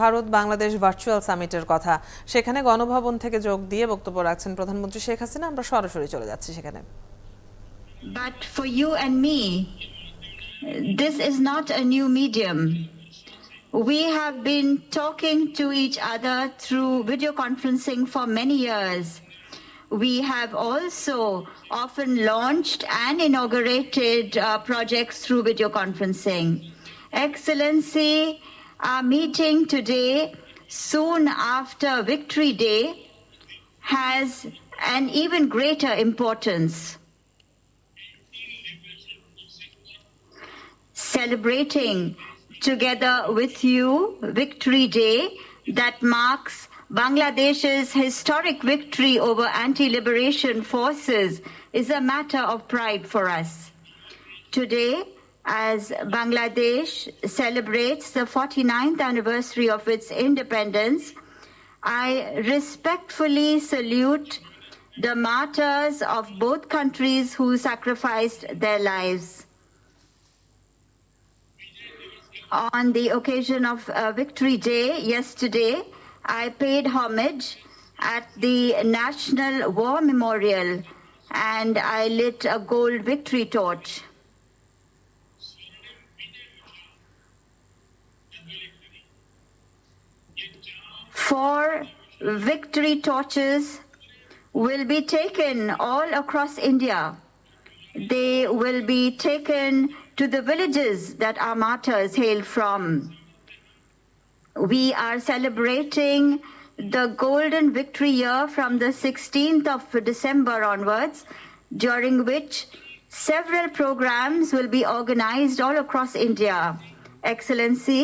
Bharat Bangladesh virtual সামিটের কথা সেখানে গণভবন থেকে যোগ দিয়ে বক্তব্য রাখছেন প্রধানমন্ত্রী শেখ হাসিনা। আমরা সরাসরি চলে যাচ্ছি সেখানে। But for you and me, this is not a new medium. We have been talking to each other through video conferencing for many years. We have also often launched and inaugurated projects through video conferencing. Excellency, our meeting today, soon after Victory Day, has an even greater importance. Celebrating together with you Victory Day that marks Bangladesh's historic victory over anti-liberation forces is a matter of pride for us. Today, as Bangladesh celebrates the 49th anniversary of its independence, I respectfully salute the martyrs of both countries who sacrificed their lives. On the occasion of Victory Day yesterday, I paid homage at the National War Memorial and I lit a gold victory torch. 4 victory torches will be taken all across India. They will be taken to the villages that our martyrs hail from. We are celebrating the Golden Victory year from the 16th of December onwards, during which several programs will be organized all across India. Excellency,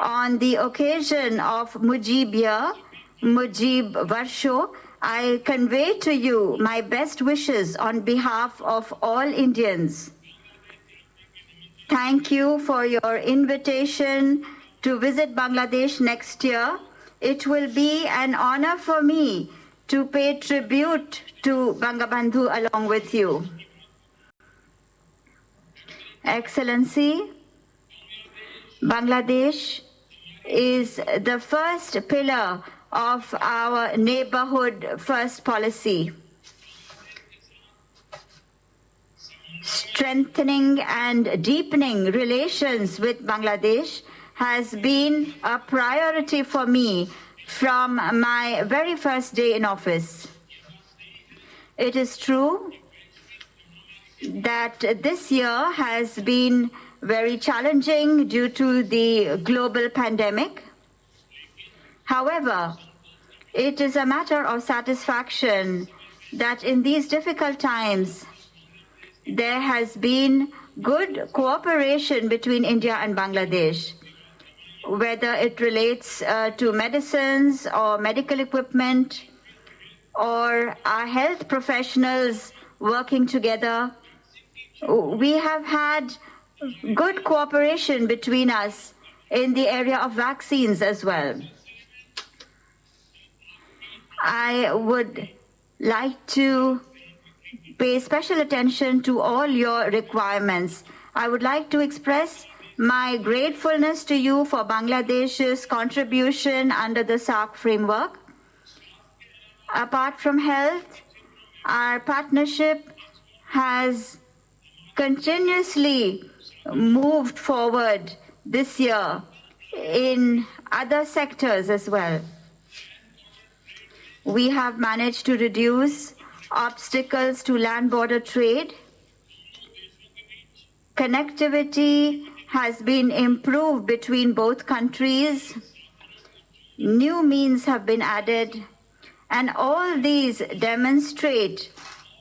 on the occasion of Mujib Year, Mujib Varsho, I convey to you my best wishes on behalf of all Indians. Thank you for your invitation to visit Bangladesh next year. It will be an honor for me to pay tribute to Bangabandhu along with you. Excellency, Bangladesh is the first pillar of our neighborhood first policy. Strengthening and deepening relations with Bangladesh has been a priority for me from my very first day in office. It is true that this year has been very challenging due to the global pandemic. However, it is a matter of satisfaction that in these difficult times, there has been good cooperation between India and Bangladesh, whether it relates to medicines or medical equipment or our health professionals working together. We have had good cooperation between us in the area of vaccines as well. I would like to pay special attention to all your requirements. I would like to express my gratefulness to you for Bangladesh's contribution under the SARC framework. Apart from health, our partnership has continuously moved forward this year in other sectors as well. We have managed to reduce obstacles to land border trade. Connectivity has been improved between both countries. New means have been added, and all these demonstrate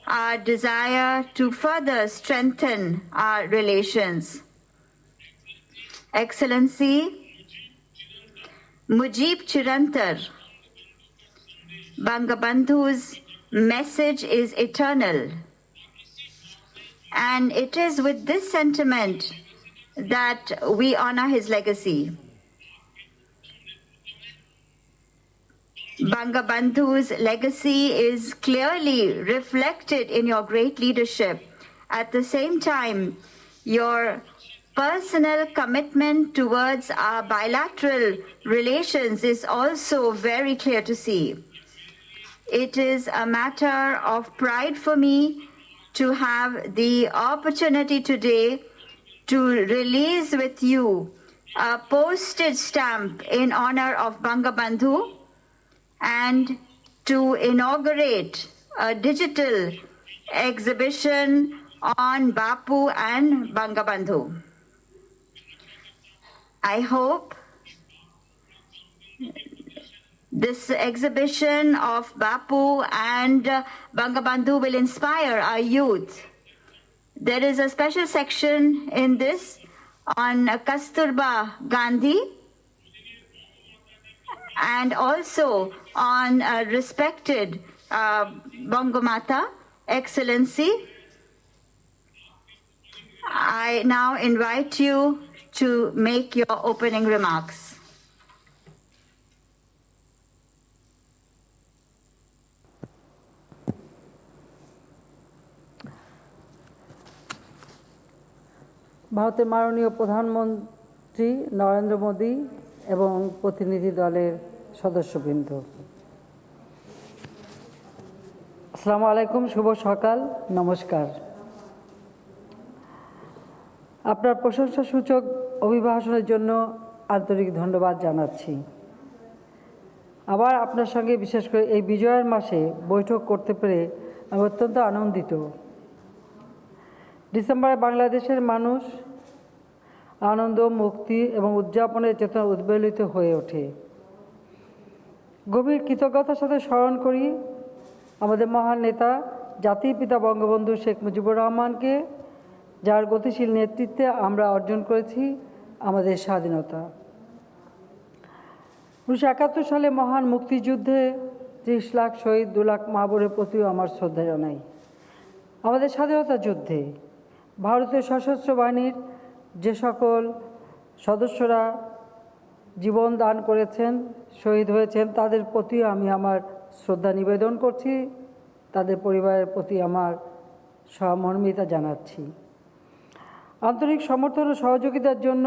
our desire to further strengthen our relations. Excellency, Mujib Chirantar, Bangabandhu's message is eternal, and it is with this sentiment that we honor his legacy. Bangabandhu's legacy is clearly reflected in your great leadership. At the same time, your personal commitment towards our bilateral relations is also very clear to see. It is a matter of pride for me to have the opportunity today to release with you a postage stamp in honor of Bangabandhu and to inaugurate a digital exhibition on Bapu and Bangabandhu. I hope this exhibition of Bapu and Bangabandhu will inspire our youth. There is a special section in this on Kasturba Gandhi and also on respected Bangamata, Excellency. I now invite you to make your opening remarks. ভারতের মাননীয় প্রধানমন্ত্রী নরেন্দ্র মোদী এবং প্রতিনিধি দলের সদস্যবৃন্দ, আসসালামু আলাইকুম, শুভ সকাল, নমস্কার। আপনার প্রশংসাসূচক অভিভাষণের জন্য আন্তরিক ধন্যবাদ জানাচ্ছি। আবার আপনার সঙ্গে বিশেষ করে এই বিজয়ের মাসে বৈঠক করতে পেরে আমি অত্যন্ত আনন্দিত। ডিসেম্বরে বাংলাদেশের মানুষ আনন্দ, মুক্তি এবং উদযাপনের চেতনা উদ্বেলিত হয়ে ওঠে। গভীর কৃতজ্ঞতার সাথে স্মরণ করি আমাদের মহান নেতা জাতির পিতা বঙ্গবন্ধু শেখ মুজিবুর রহমানকে, যার গতিশীল নেতৃত্বে আমরা অর্জন করেছি আমাদের স্বাধীনতা। 1971 সালে মহান মুক্তিযুদ্ধে 30 লাখ শহীদ, 2 লাখ মা বোনের প্রতিও আমার শ্রদ্ধা জানাই। আমাদের স্বাধীনতা যুদ্ধে ভারতীয় সশস্ত্র বাহিনীর যে সকল সদস্যরা জীবন দান করেছেন, শহীদ হয়েছেন, তাদের প্রতি আমি আমার শ্রদ্ধা নিবেদন করছি, তাদের পরিবারের প্রতি আমার সহমর্মিতা জানাচ্ছি। আন্তরিক সমর্থন ও সহযোগিতার জন্য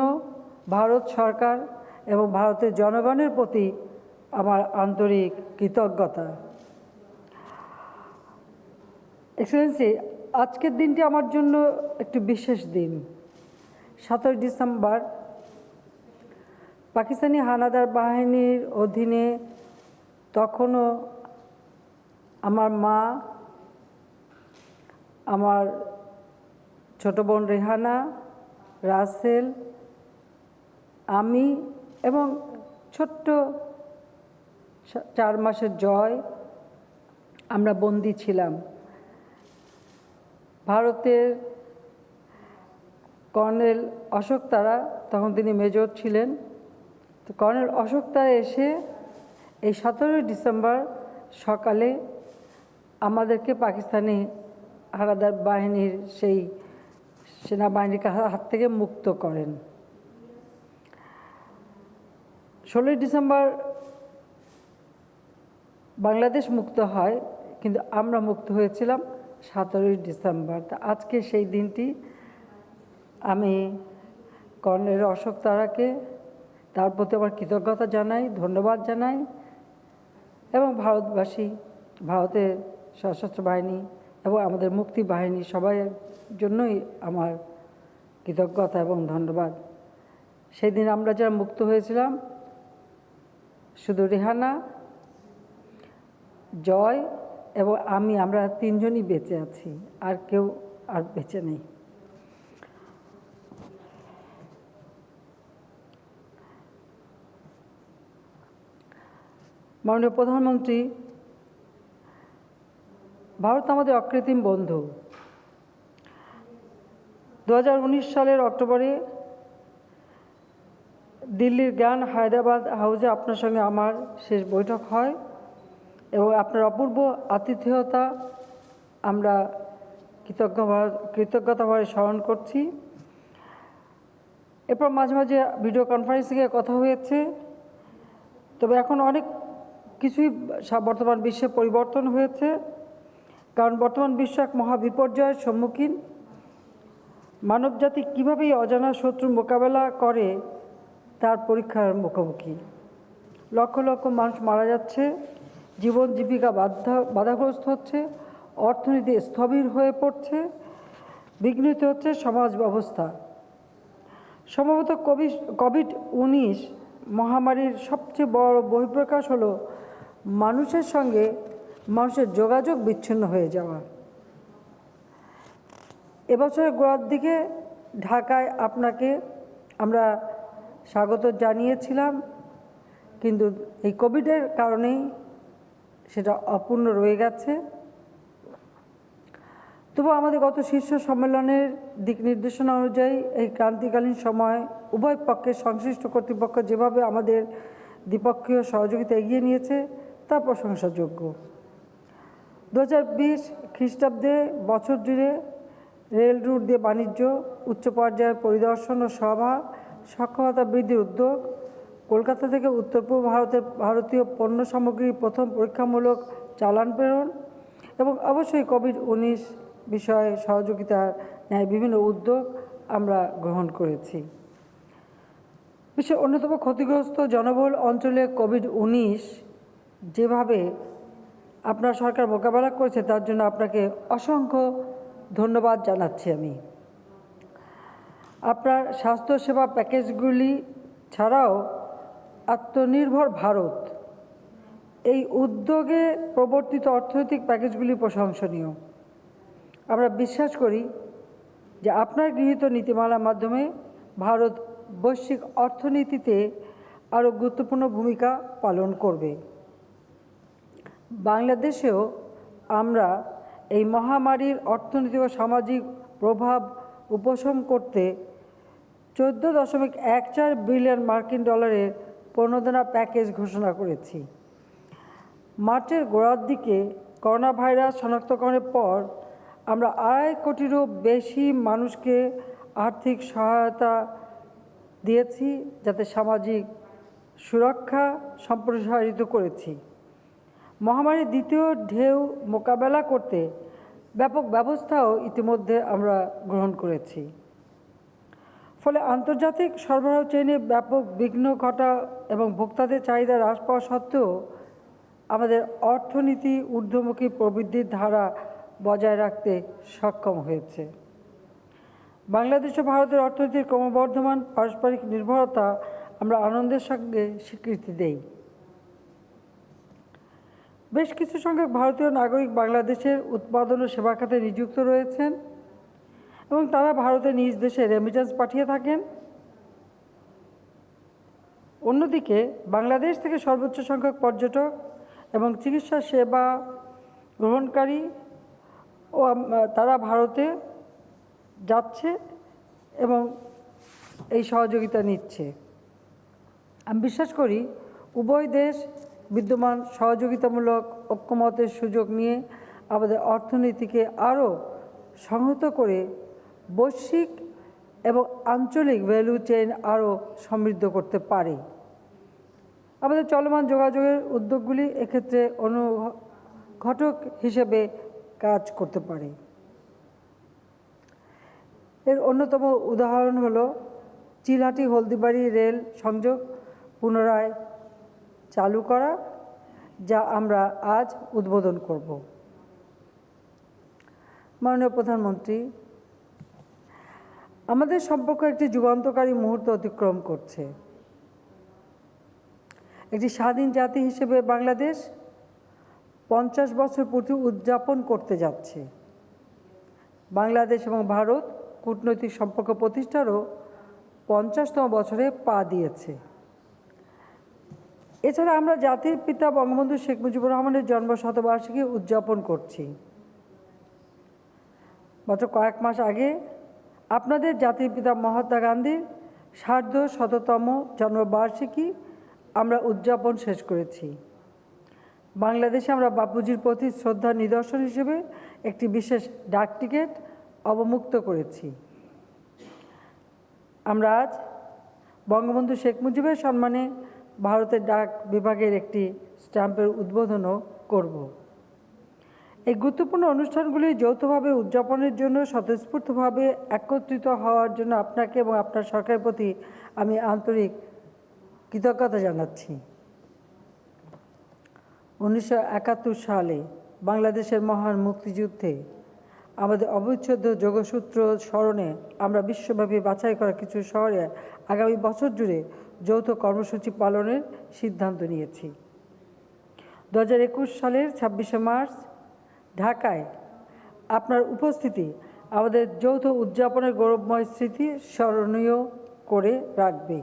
ভারত সরকার এবং ভারতের জনগণের প্রতি আমার আন্তরিক কৃতজ্ঞতা। এক্সেলেন্সি, আজকের দিনটি আমার জন্য একটি বিশেষ দিন। 17 ডিসেম্বর পাকিস্তানি হানাদার বাহিনীর অধীনে তখনও আমার মা, আমার ছোট বোন রেহানা, রাসেল, আমি এবং ছোট্ট 4 মাসের জয় আমরা বন্দী ছিলাম। ভারতের কর্নেল অশোক তারা, তখন তিনি মেজর ছিলেন, তো কর্নেল অশোক তারা এসে এই 17 ডিসেম্বর সকালে আমাদেরকে পাকিস্তানি হানাদার বাহিনীর সেই সেনাবাহিনীর হাত থেকে মুক্ত করেন। 16 ডিসেম্বর বাংলাদেশ মুক্ত হয়, কিন্তু আমরা মুক্ত হয়েছিলাম 17 ডিসেম্বর। তা আজকে সেই দিনটি আমি কর্নেল অশোক তারাকে, তার প্রতি আমার কৃতজ্ঞতা জানাই, ধন্যবাদ জানাই এবং ভারতবাসী, ভারতের সশস্ত্র বাহিনী এবং আমাদের মুক্তি বাহিনী সবাই জন্যই আমার কৃতজ্ঞতা এবং ধন্যবাদ। সেই দিন আমরা যারা মুক্ত হয়েছিলাম, শুধু রেহানা, জয় এবং আমরা 3 জনই বেঁচে আছি, আর কেউ আর বেঁচে নেই। মাননীয় প্রধানমন্ত্রী, ভারত আমাদের অকৃত্রিম বন্ধু। 2019 সালের অক্টোবরে দিল্লির গ্র্যান্ড হায়দ্রাবাদ হাউসে আপনার সঙ্গে আমার শেষ বৈঠক হয় এবং আপনার অপূর্ব আতিথেয়তা আমরা কৃতজ্ঞতাভরে স্মরণ করছি। এরপর মাঝে মাঝে ভিডিও কনফারেন্সিংয়ে কথা হয়েছে, তবে এখন অনেক কিছুই বর্তমান বিশ্বে পরিবর্তন হয়েছে, কারণ বর্তমান বিশ্ব এক মহা বিপর্যয়ের সম্মুখীন। মানবজাতি কীভাবে এই অজানা শত্রুর মোকাবেলা করে তার পরীক্ষার মুখোমুখি। লক্ষ লক্ষ মানুষ মারা যাচ্ছে, জীবন জীবিকা বাধাগ্রস্ত হচ্ছে, অর্থনীতি স্থবির হয়ে পড়ছে, বিঘ্নিত হচ্ছে সমাজ ব্যবস্থা। সম্ভবত কোভিড-19 মহামারীর সবচেয়ে বড় বহিঃপ্রকাশ হলো মানুষের সঙ্গে মানুষের যোগাযোগ বিচ্ছিন্ন হয়ে যাওয়া। এবছরের গোড়ার দিকে ঢাকায় আপনাকে আমরা স্বাগত জানিয়েছিলাম, কিন্তু এই কোভিডের কারণেই সেটা অপূর্ণ রয়ে গেছে। তবু আমাদের গত শীর্ষ সম্মেলনের দিক নির্দেশনা অনুযায়ী এই ক্রান্তিকালীন সময় উভয় পক্ষের সংশ্লিষ্ট কর্তৃপক্ষ যেভাবে আমাদের দ্বিপক্ষীয় সহযোগিতা এগিয়ে নিয়েছে তা প্রশংসাযোগ্য। 2020 খ্রিস্টাব্দে বছর জুড়ে রেল রুট দিয়ে বাণিজ্য, উচ্চ পর্যায়ের পরিদর্শন ও সভা, সক্ষমতা বৃদ্ধির উদ্যোগ, কলকাতা থেকে উত্তর পূর্ব ভারতীয় পণ্য সামগ্রীর প্রথম পরীক্ষামূলক চালান প্রেরণ এবং অবশ্যই কোভিড-19 বিষয়ে সহযোগিতার ন্যায় বিভিন্ন উদ্যোগ আমরা গ্রহণ করেছি। বিশ্বের অন্যতম ক্ষতিগ্রস্ত জনবহুল অঞ্চলে কোভিড-19 যেভাবে আপনার সরকার মোকাবেলা করেছে তার জন্য আপনাকে অসংখ্য ধন্যবাদ জানাচ্ছি আমি। আপনার স্বাস্থ্যসেবা প্যাকেজগুলি ছাড়াও আত্মনির্ভর ভারত এই উদ্যোগে প্রবর্তিত অর্থনৈতিক প্যাকেজগুলি প্রশংসনীয়। আমরা বিশ্বাস করি যে আপনার গৃহীত নীতিমালার মাধ্যমে ভারত বৈশ্বিক অর্থনীতিতে আরও গুরুত্বপূর্ণ ভূমিকা পালন করবে। বাংলাদেশেও আমরা এই মহামারীর অর্থনৈতিক ও সামাজিক প্রভাব উপশম করতে 14.14 বিলিয়ন মার্কিন ডলারের প্রণোদনা প্যাকেজ ঘোষণা করেছি। মার্চের গোড়ার দিকে করোনা ভাইরাস শনাক্তকরণের পর আমরা 2.5 কোটিরও বেশি মানুষকে আর্থিক সহায়তা দিয়েছি, যাতে সামাজিক সুরক্ষা সম্প্রসারিত করেছি। মহামারীর দ্বিতীয় ঢেউ মোকাবেলা করতে ব্যাপক ব্যবস্থাও ইতিমধ্যে আমরা গ্রহণ করেছি। ফলে আন্তর্জাতিক সরবরাহ চেইনে ব্যাপক বিঘ্ন ঘটা এবং ভোক্তাদের চাহিদা হ্রাস পাওয়া সত্ত্বেও আমাদের অর্থনীতি ঊর্ধ্বমুখী প্রবৃদ্ধির ধারা বজায় রাখতে সক্ষম হয়েছে। বাংলাদেশ ও ভারতের অর্থনীতির ক্রমবর্ধমান পারস্পরিক নির্ভরতা আমরা আনন্দের সঙ্গে স্বীকৃতি দেই। বেশ কিছু সংখ্যক ভারতীয় নাগরিক বাংলাদেশের উৎপাদন ও সেবা খাতে নিযুক্ত রয়েছেন এবং তারা ভারতে নিজ দেশে রেমিটেন্স পাঠিয়ে থাকেন। অন্যদিকে বাংলাদেশ থেকে সর্বোচ্চ সংখ্যক পর্যটক এবং চিকিৎসা সেবা গ্রহণকারী ও তারা ভারতে যাচ্ছে এবং এই সহযোগিতা নিচ্ছে। আমি বিশ্বাস করি উভয় দেশ বিদ্যমান সহযোগিতামূলক ঐক্যমতের সুযোগ নিয়ে আমাদের অর্থনীতিকে আরও সংহত করে বৈশ্বিক এবং আঞ্চলিক ভ্যালু চেইন আরও সমৃদ্ধ করতে পারে। আমাদের চলমান যোগাযোগের উদ্যোগগুলি এক্ষেত্রে অনুঘটক হিসেবে কাজ করতে পারে। এর অন্যতম উদাহরণ হলো চিলহাটি হলদিবাড়ি রেল সংযোগ পুনরায় চালু করা, যা আমরা আজ উদ্বোধন করব। মাননীয় প্রধানমন্ত্রী, আমাদের সম্পর্ক একটি যুগান্তকারী মুহূর্ত অতিক্রম করছে। একটি স্বাধীন জাতি হিসেবে বাংলাদেশ 50 বছর পূর্তি উদযাপন করতে যাচ্ছে। বাংলাদেশ এবং ভারত কূটনৈতিক সম্পর্ক প্রতিষ্ঠারও 50তম বছরে পা দিয়েছে। এছাড়া আমরা জাতির পিতা বঙ্গবন্ধু শেখ মুজিবুর রহমানের জন্মশতবার্ষিকী উদযাপন করছি। মাত্র কয়েক মাস আগে আপনাদের জাতির পিতা মহাত্মা গান্ধীর 150তম জন্মবার্ষিকী আমরা উদযাপন শেষ করেছি। বাংলাদেশে আমরা বাপুজির প্রতি শ্রদ্ধার নিদর্শন হিসেবে একটি বিশেষ ডাক টিকিট অবমুক্ত করেছি। আমরা আজ বঙ্গবন্ধু শেখ মুজিবের সম্মানে ভারতের ডাক বিভাগের একটি স্ট্যাম্পের উদ্বোধনও করব। এই গুরুত্বপূর্ণ অনুষ্ঠানগুলি যৌথভাবে উদযাপনের জন্য স্বতঃস্ফূর্তভাবে একত্রিত হওয়ার জন্য আপনাকে এবং আপনার সরকারের প্রতি আমি আন্তরিক কৃতজ্ঞতা জানাচ্ছি। 1971 সালে বাংলাদেশের মহান মুক্তিযুদ্ধে আমাদের অবিচ্ছেদ্য যোগসূত্র স্মরণে আমরা বিশ্বব্যাপী বাছাই করা কিছু শহরে আগামী বছর জুড়ে যৌথ কর্মসূচি পালনের সিদ্ধান্ত নিয়েছি। 2021 সালের 26শে মার্চ ঢাকায় আপনার উপস্থিতি আমাদের যৌথ উদযাপনের গৌরবময় স্মৃতি স্মরণীয় করে রাখবে।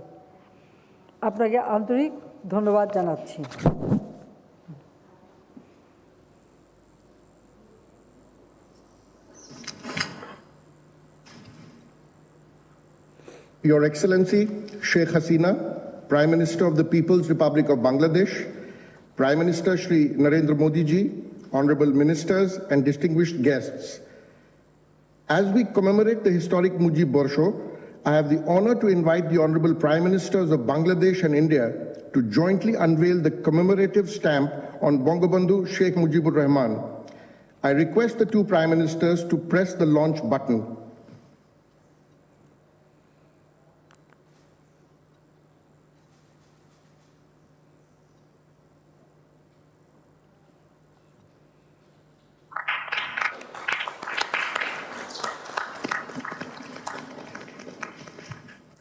আপনাকে আন্তরিক ধন্যবাদ জানাচ্ছি। Your Excellency Sheikh Hasina, Prime Minister of the People's Republic of Bangladesh, Prime Minister Shri Narendra Modi ji, honorable ministers and distinguished guests. As we commemorate the historic Mujib Borsho, I have the honor to invite the honorable Prime Ministers of Bangladesh and India to jointly unveil the commemorative stamp on Bangabandhu Sheikh Mujibur Rahman. I request the two Prime Ministers to press the launch button.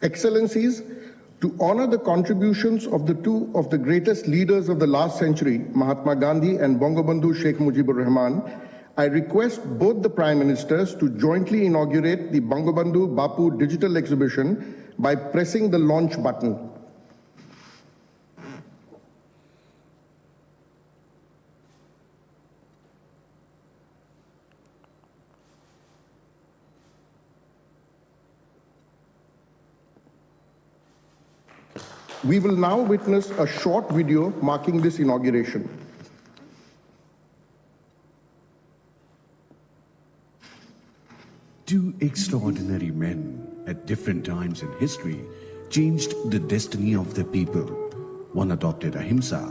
Excellencies, to honor the contributions of the two of the greatest leaders of the last century, Mahatma Gandhi and Bangabandhu Sheikh Mujibur Rahman, I request both the Prime Ministers to jointly inaugurate the Bangabandhu Bapu digital exhibition by pressing the launch button. We will now witness a short video marking this inauguration. Two extraordinary men at different times in history changed the destiny of their people. One adopted ahimsa,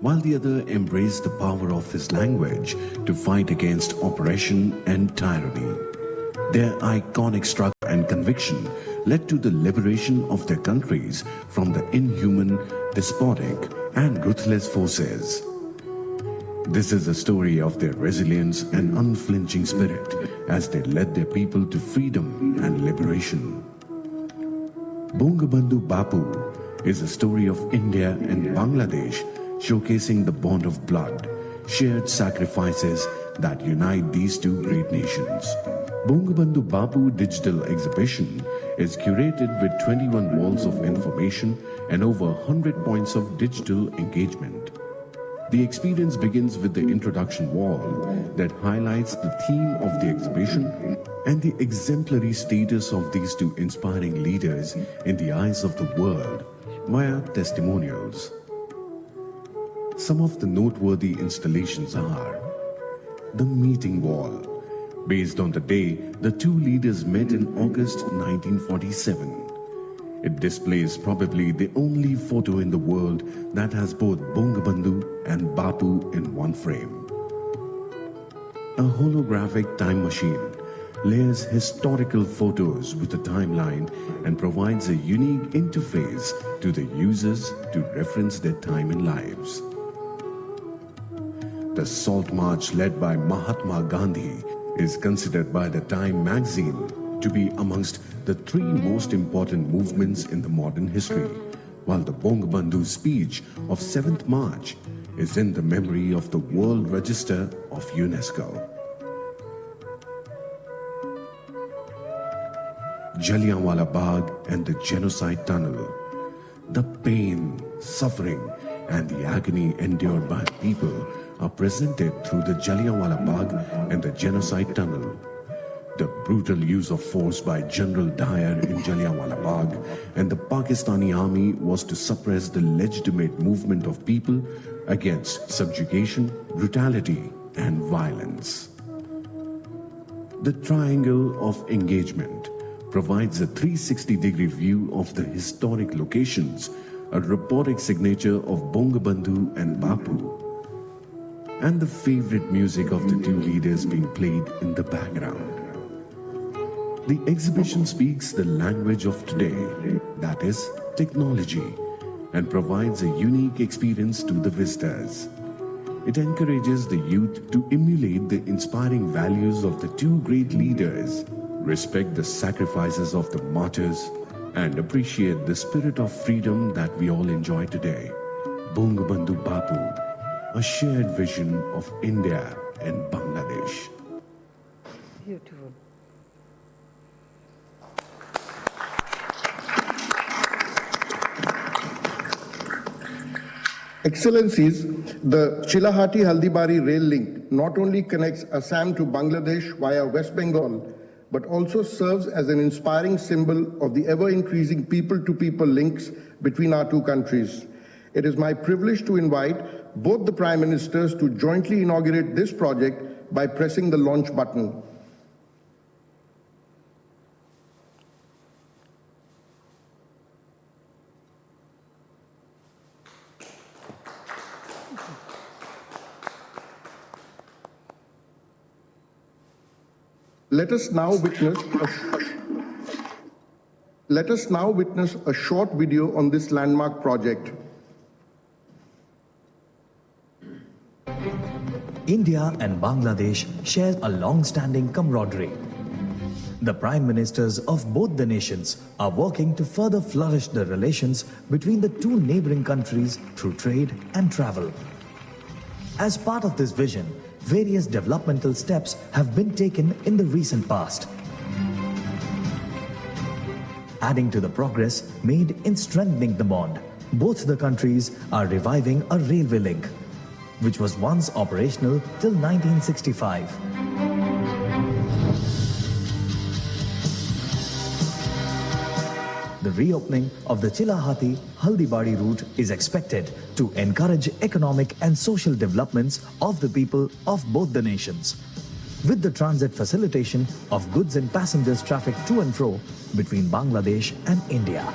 while the other embraced the power of his language to fight against oppression and tyranny. Their iconic struggle and conviction led to the liberation of their countries from the inhuman, despotic, and ruthless forces. This is a story of their resilience and unflinching spirit as they led their people to freedom and liberation. Bangabandhu Bapu is a story of India and Bangladesh, showcasing the bond of blood, shared sacrifices that unite these two great nations. Bangabandhu Bapu digital exhibition is curated with 21 walls of information and over 100 points of digital engagement. The experience begins with the introduction wall that highlights the theme of the exhibition and the exemplary status of these two inspiring leaders in the eyes of the world via testimonials. Some of the noteworthy installations are the meeting wall. Based on the day the two leaders met in August 1947. It displays probably the only photo in the world that has both Bangabandhu and Bapu in one frame. A holographic time machine layers historical photos with a timeline and provides a unique interface to the users to reference their time and lives. The Salt March led by Mahatma Gandhi is considered by the Time magazine to be amongst the three most important movements in the modern history, while the Bangabandhu speech of 7th March is in the memory of the World Register of UNESCO. Jallianwala Bagh and the Genocide Tunnel. The pain, suffering, and the agony endured by people are presented through the Jallianwala Bagh and the Genocide Tunnel. The brutal use of force by General Dyer in Jallianwala Bagh and the Pakistani army was to suppress the legitimate movement of people against subjugation, brutality, and violence. The triangle of engagement provides a 360-degree view of the historic locations, a robotic signature of Bangabandhu and Bapu. and the favorite music of the two leaders being played in the background. The exhibition speaks the language of today, that is, technology, and provides a unique experience to the visitors. It encourages the youth to emulate the inspiring values of the two great leaders, respect the sacrifices of the martyrs, and appreciate the spirit of freedom that we all enjoy today. Bangabandhu Bapu, a shared vision of India and Bangladesh. Beautiful. Excellencies, the Chilahati-Haldibari rail link not only connects Assam to Bangladesh via West Bengal, but also serves as an inspiring symbol of the ever-increasing people-to-people links between our two countries. It is my privilege to invite both the Prime Ministers to jointly inaugurate this project by pressing the launch button. Let us now witness a short video on this landmark project. India and Bangladesh share a long-standing camaraderie. The Prime Ministers of both the nations are working to further flourish the relations between the two neighboring countries through trade and travel. As part of this vision, various developmental steps have been taken in the recent past, adding to the progress made in strengthening the bond. Both the countries are reviving a railway link, which was once operational till 1965. The reopening of the Chilahati-Haldibari route is expected to encourage economic and social developments of the people of both the nations, with the transit facilitation of goods and passengers traffic to and fro between Bangladesh and India,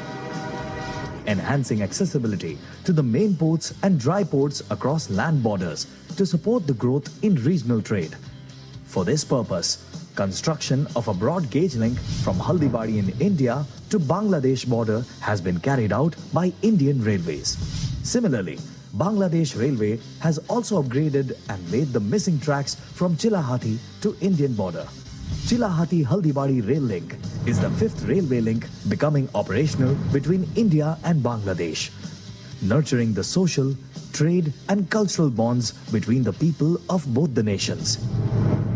enhancing accessibility to the main ports and dry ports across land borders to support the growth in regional trade. For this purpose, construction of a broad gauge link from Haldibari in India to Bangladesh border has been carried out by Indian Railways. Similarly, Bangladesh Railway has also upgraded and laid the missing tracks from Chilahati to Indian border. Chilahati-Haldibari rail link is the fifth railway link becoming operational between India and Bangladesh, nurturing the social, trade and cultural bonds between the people of both the nations.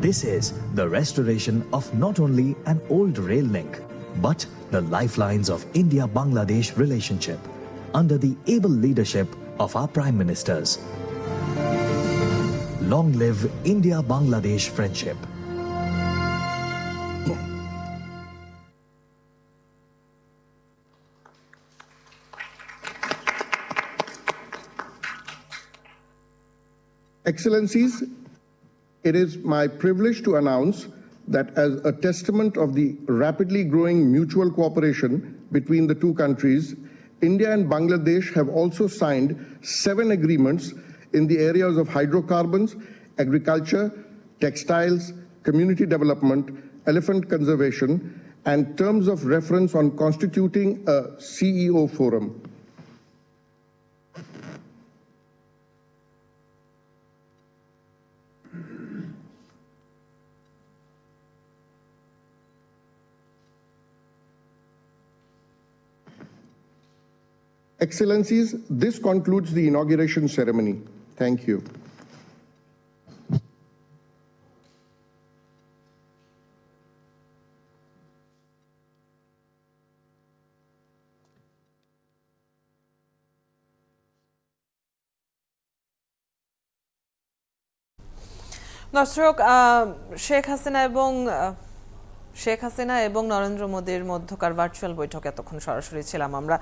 This is the restoration of not only an old rail link, but the lifelines of India-Bangladesh relationship under the able leadership of our Prime Ministers. Long live India-Bangladesh friendship. Excellencies, it is my privilege to announce that as a testament of the rapidly growing mutual cooperation between the two countries, India and Bangladesh have also signed 7 agreements in the areas of hydrocarbons, agriculture, textiles, community development, elephant conservation, and terms of reference on constituting a CEO forum. Excellencies, this concludes the inauguration ceremony. Thank you. দর্শক, শেখ হাসিনা এবং নরেন্দ্র মোদীর মধ্যকার virtual বৈঠকে এতক্ষণ সরাসরি ছিলাম আমরা।